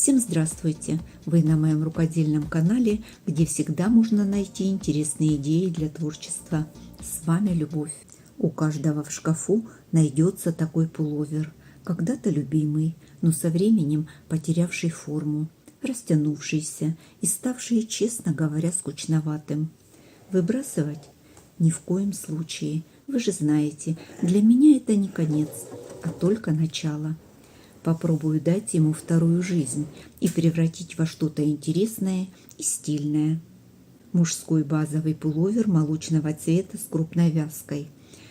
Всем здравствуйте! Вы на моем рукодельном канале, где всегда можно найти интересные идеи для творчества. С вами Любовь. У каждого в шкафу найдется такой пуловер, когда-то любимый, но со временем потерявший форму, растянувшийся и ставший, честно говоря, скучноватым. Выбрасывать? Ни в коем случае. Вы же знаете, для меня это не конец, а только начало. Попробую дать ему вторую жизнь и превратить во что-то интересное и стильное. Мужской базовый пуловер молочного цвета с крупной вязкой.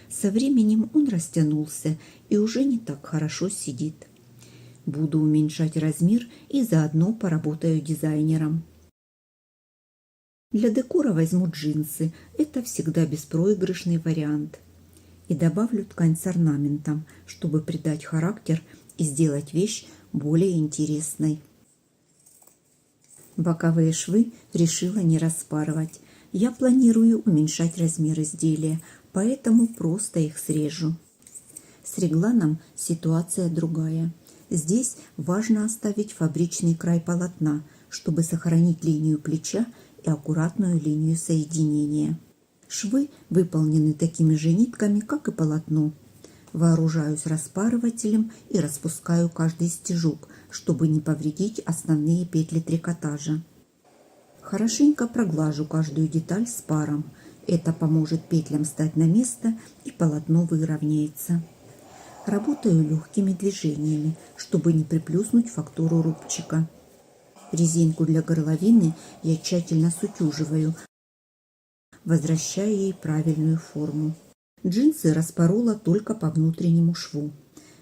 Со временем он растянулся и уже не так хорошо сидит. Буду уменьшать размер и заодно поработаю дизайнером. Для декора возьму джинсы, это всегда беспроигрышный вариант. И добавлю ткань с орнаментом, чтобы придать характер и сделать вещь более интересной. Боковые швы решила не распарывать. Я планирую уменьшать размер изделия, поэтому просто их срежу. С регланом ситуация другая. Здесь важно оставить фабричный край полотна, чтобы сохранить линию плеча и аккуратную линию соединения. Швы выполнены такими же нитками, как и полотно. Вооружаюсь распарывателем и распускаю каждый стежок, чтобы не повредить основные петли трикотажа. Хорошенько проглажу каждую деталь с паром. Это поможет петлям стать на место и полотно выровняется. Работаю легкими движениями, чтобы не приплюснуть фактуру рубчика. Резинку для горловины я тщательно сутюживаю, возвращая ей правильную форму. Джинсы распорола только по внутреннему шву.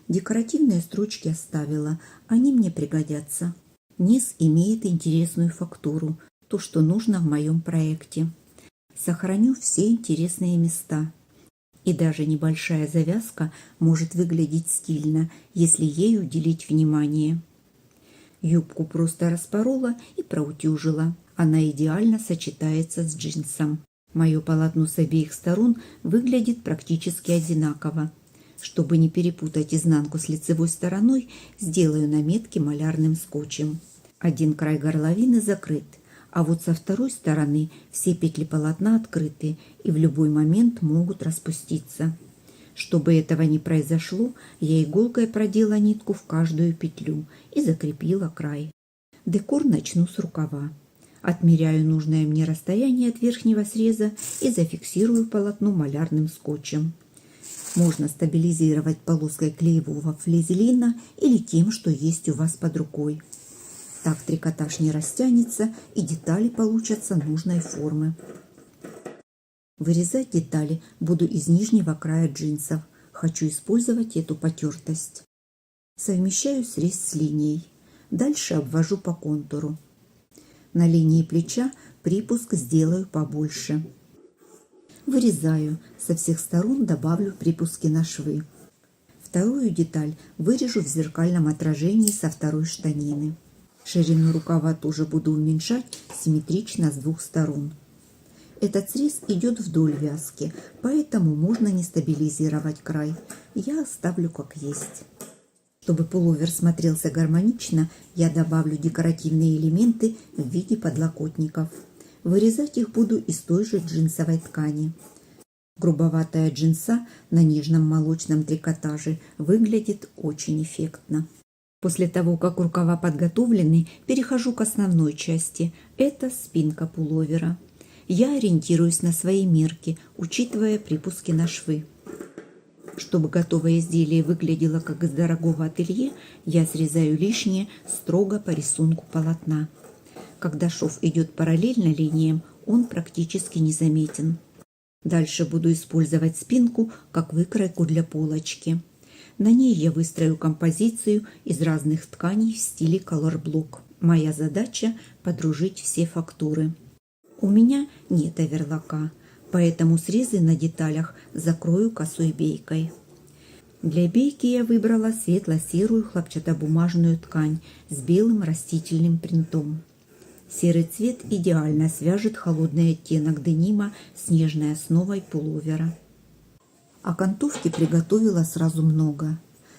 Декоративные строчки оставила, они мне пригодятся. Низ имеет интересную фактуру, то, что нужно в моем проекте. Сохраню все интересные места. И даже небольшая завязка может выглядеть стильно, если ей уделить внимание. Юбку просто распорола и проутюжила. Она идеально сочетается с джинсом. Мое полотно с обеих сторон выглядит практически одинаково. Чтобы не перепутать изнанку с лицевой стороной, сделаю наметки малярным скотчем. Один край горловины закрыт, а вот со второй стороны все петли полотна открыты и в любой момент могут распуститься. Чтобы этого не произошло, я иголкой продела нитку в каждую петлю и закрепила край. Декор начну с рукава. Отмеряю нужное мне расстояние от верхнего среза и зафиксирую полотно малярным скотчем. Можно стабилизировать полоской клеевого флизелина или тем, что есть у вас под рукой. Так трикотаж не растянется и детали получатся нужной формы. Вырезать детали буду из нижнего края джинсов. Хочу использовать эту потертость. Совмещаю срез с линией. Дальше обвожу по контуру. На линии плеча припуск сделаю побольше. Вырезаю. Со всех сторон добавлю припуски на швы. Вторую деталь вырежу в зеркальном отражении со второй штанины. Ширину рукава тоже буду уменьшать симметрично с двух сторон. Этот срез идет вдоль вязки, поэтому можно не стабилизировать край. Я оставлю как есть. Чтобы пуловер смотрелся гармонично, я добавлю декоративные элементы в виде подлокотников. Вырезать их буду из той же джинсовой ткани. Грубоватая джинса на нежном молочном трикотаже выглядит очень эффектно. После того, как рукава подготовлены, перехожу к основной части. Это спинка пуловера. Я ориентируюсь на свои мерки, учитывая припуски на швы. Чтобы готовое изделие выглядело как из дорогого ателье, я срезаю лишнее строго по рисунку полотна. Когда шов идет параллельно линиям, он практически незаметен. Дальше буду использовать спинку как выкройку для полочки. На ней я выстрою композицию из разных тканей в стиле колорблок. Моя задача – подружить все фактуры. У меня нет оверлока, поэтому срезы на деталях закрою косой бейкой. Для бейки я выбрала светло-серую хлопчатобумажную ткань с белым растительным принтом. Серый цвет идеально свяжет холодный оттенок денима с нежной основой пуловера. Окантовки приготовила сразу много.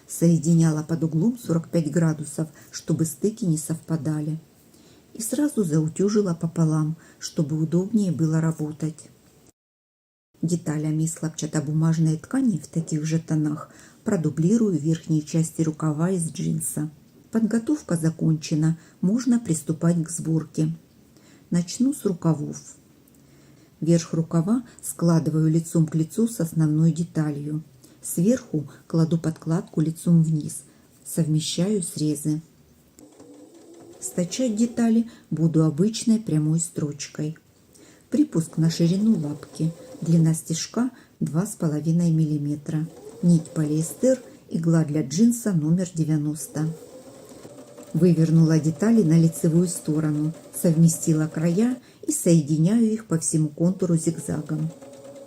соединяла под углом 45 градусов, чтобы стыки не совпадали. И сразу заутюжила пополам, чтобы удобнее было работать. Деталями из хлопчатобумажной ткани в таких же тонах продублирую верхние части рукава из джинса. Подготовка закончена, можно приступать к сборке. Начну с рукавов. Верх рукава складываю лицом к лицу с основной деталью. Сверху кладу подкладку лицом вниз, совмещаю срезы. Стачать детали буду обычной прямой строчкой. Припуск на ширину лапки. Длина стежка 2,5 мм. Нить полиэстер, игла для джинса номер 90. Вывернула детали на лицевую сторону, совместила края и соединяю их по всему контуру зигзагом.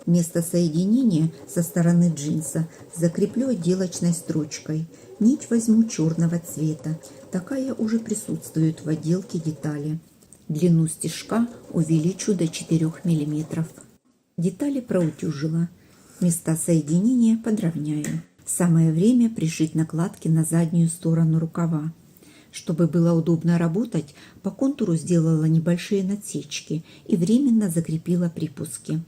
Место соединения со стороны джинса закреплю отделочной строчкой. Нить возьму черного цвета. Такая уже присутствует в отделке детали. Длину стежка увеличу до 4 мм. Детали проутюжила. Места соединения подровняю. Самое время пришить накладки на заднюю сторону рукава. Чтобы было удобно работать, по контуру сделала небольшие надсечки и временно закрепила припуски.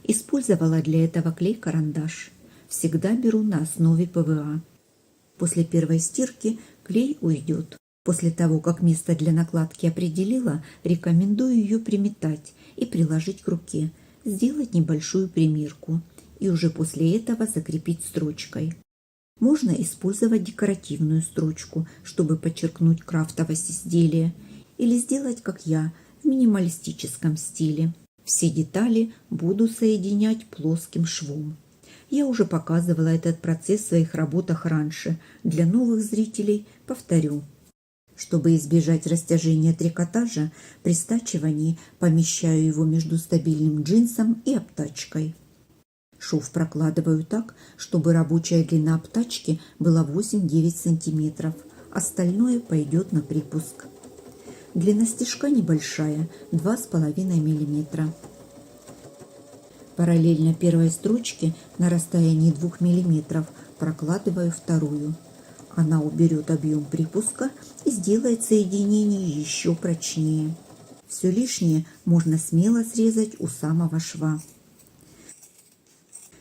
Использовала для этого клей-карандаш. Всегда беру на основе ПВА. После первой стирки клей уйдет. После того, как место для накладки определила, рекомендую ее приметать и приложить к руке, сделать небольшую примерку и уже после этого закрепить строчкой. Можно использовать декоративную строчку, чтобы подчеркнуть крафтовость изделия, или сделать, как я, в минималистическом стиле. Все детали буду соединять плоским швом. Я уже показывала этот процесс в своих работах раньше. Для новых зрителей повторю. Чтобы избежать растяжения трикотажа, при стачивании помещаю его между стабильным джинсом и обтачкой. Шов прокладываю так, чтобы рабочая длина обтачки была 8-9 см. Остальное пойдет на припуск. Длина стежка небольшая, 2,5 мм. Параллельно первой строчке на расстоянии 2 мм прокладываю вторую. Она уберет объем припуска и сделает соединение еще прочнее. Все лишнее можно смело срезать у самого шва.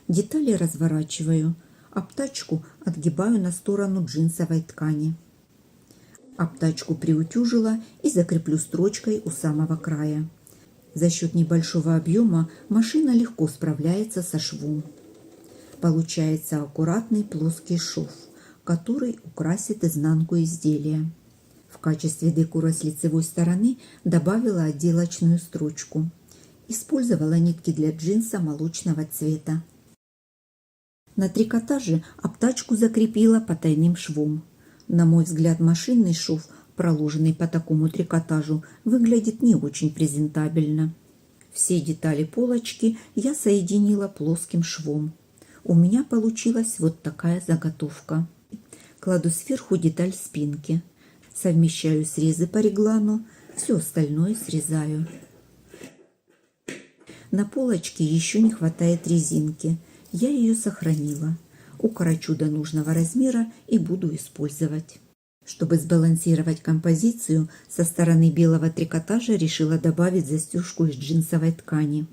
Детали разворачиваю. Обтачку отгибаю на сторону джинсовой ткани. Обтачку приутюжила и закреплю строчкой у самого края. За счет небольшого объема машина легко справляется со швом. Получается аккуратный плоский шов, который украсит изнанку изделия. В качестве декора с лицевой стороны добавила отделочную строчку. Использовала нитки для джинса молочного цвета. На трикотаже обтачку закрепила потайным швом. На мой взгляд, машинный шов, проложенный по такому трикотажу, выглядит не очень презентабельно. Все детали полочки я соединила плоским швом. У меня получилась вот такая заготовка. Кладу сверху деталь спинки. Совмещаю срезы по реглану, все остальное срезаю. На полочке еще не хватает резинки. Я ее сохранила. Укорочу до нужного размера и буду использовать. Чтобы сбалансировать композицию, со стороны белого трикотажа решила добавить застежку из джинсовой ткани.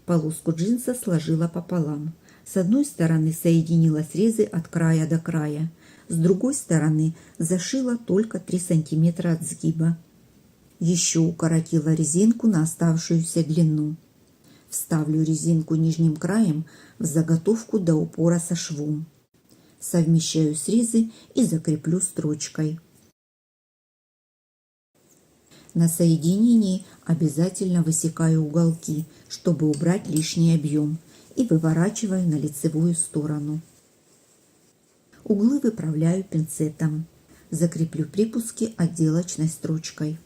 Полоску джинса сложила пополам. С одной стороны соединила срезы от края до края. С другой стороны зашила только 3 см от сгиба. Еще укоротила резинку на оставшуюся длину. Вставлю резинку нижним краем в заготовку до упора со швом. Совмещаю срезы и закреплю строчкой. На соединении обязательно высекаю уголки, чтобы убрать лишний объем, и выворачиваю на лицевую сторону. Углы выправляю пинцетом. Закреплю припуски отделочной строчкой.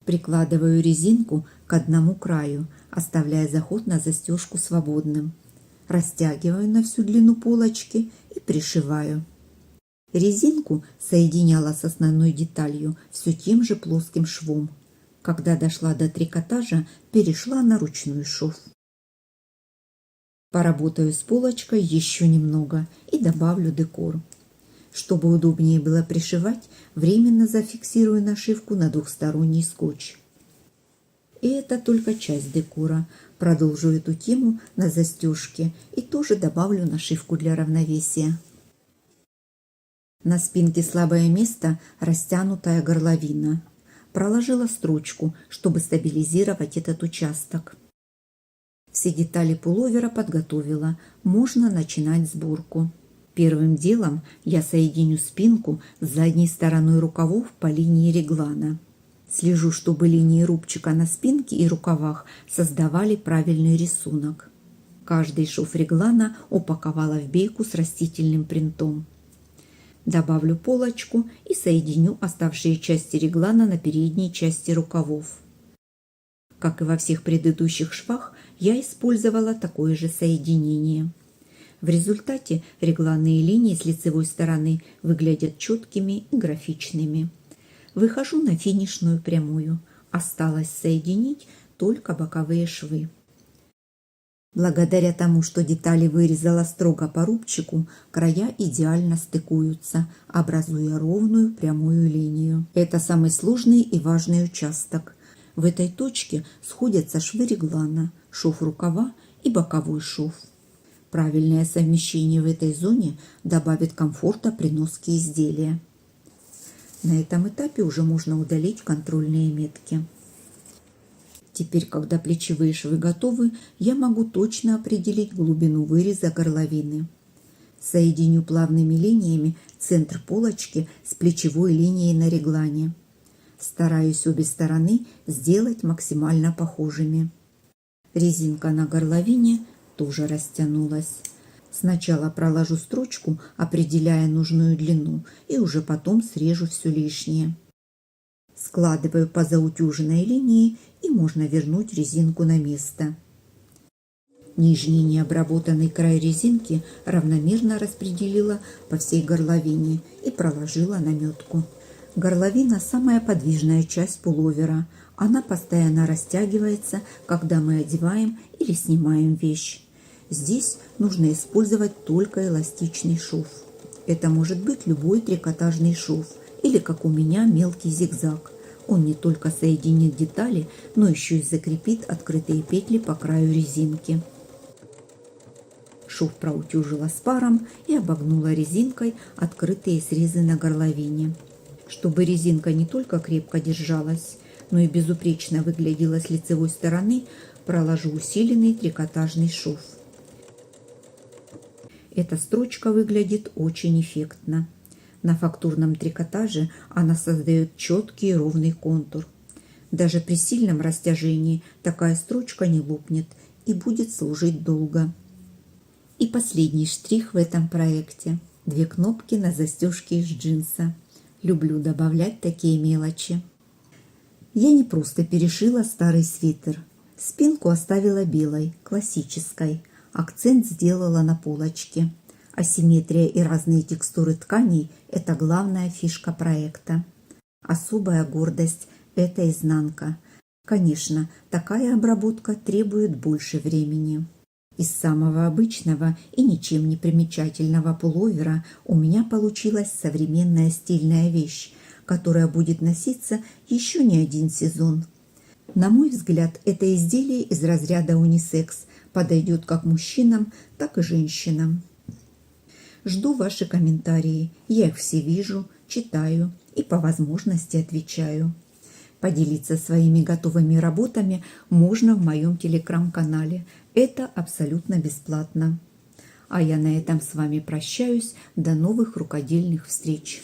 Прикладываю резинку к одному краю, оставляя заход на застежку свободным. Растягиваю на всю длину полочки и пришиваю. Резинку соединяла с основной деталью все тем же плоским швом. Когда дошла до трикотажа, перешла на ручной шов. Поработаю с полочкой еще немного и добавлю декор. Чтобы удобнее было пришивать, временно зафиксирую нашивку на двухсторонний скотч. И это только часть декора. Продолжу эту тему на застежке и тоже добавлю нашивку для равновесия. На спинке слабое место растянутая горловина. Проложила строчку, чтобы стабилизировать этот участок. Все детали пуловера подготовила, можно начинать сборку. Первым делом я соединю спинку с задней стороной рукавов по линии реглана. Слежу, чтобы линии рубчика на спинке и рукавах создавали правильный рисунок. Каждый шов реглана упаковала в бейку с растительным принтом. Добавлю полочку и соединю оставшие части реглана на передней части рукавов. Как и во всех предыдущих швах, я использовала такое же соединение. В результате регланные линии с лицевой стороны выглядят четкими и графичными. Выхожу на финишную прямую. Осталось соединить только боковые швы. Благодаря тому, что детали вырезала строго по рубчику, края идеально стыкуются, образуя ровную прямую линию. Это самый сложный и важный участок. В этой точке сходятся швы реглана, шов рукава и боковой шов. Правильное совмещение в этой зоне добавит комфорта при носке изделия. На этом этапе уже можно удалить контрольные метки. Теперь, когда плечевые швы готовы, я могу точно определить глубину выреза горловины. Соединю плавными линиями центр полочки с плечевой линией на реглане. Стараюсь обе стороны сделать максимально похожими. Резинка на горловине тоже растянулась. Сначала проложу строчку, определяя нужную длину, и уже потом срежу все лишнее. Складываю по заутюженной линии, и можно вернуть резинку на место. Нижний необработанный край резинки равномерно распределила по всей горловине и проложила наметку. Горловина – самая подвижная часть пуловера. Она постоянно растягивается, когда мы одеваем или снимаем вещь. Здесь нужно использовать только эластичный шов. Это может быть любой трикотажный шов или, как у меня, мелкий зигзаг. Он не только соединит детали, но еще и закрепит открытые петли по краю резинки. Шов проутюжила с паром и обогнула резинкой открытые срезы на горловине. Чтобы резинка не только крепко держалась, но и безупречно выглядела с лицевой стороны, проложу усиленный трикотажный шов. Эта строчка выглядит очень эффектно. На фактурном трикотаже она создает четкий и ровный контур. Даже при сильном растяжении такая строчка не лопнет и будет служить долго. И последний штрих в этом проекте. 2 кнопки на застежке из джинса. Люблю добавлять такие мелочи. Я не просто перешила старый свитер. Спинку оставила белой, классической. Акцент сделала на полочке. Асимметрия и разные текстуры тканей – это главная фишка проекта. Особая гордость – это изнанка. Конечно, такая обработка требует больше времени. Из самого обычного и ничем не примечательного пуловера у меня получилась современная стильная вещь, которая будет носиться еще не один сезон. На мой взгляд, это изделие из разряда унисекс подойдет как мужчинам, так и женщинам. Жду ваши комментарии, я их все вижу, читаю и по возможности отвечаю. Поделиться своими готовыми работами можно в моем телеграм-канале. Это абсолютно бесплатно. А я на этом с вами прощаюсь. До новых рукодельных встреч!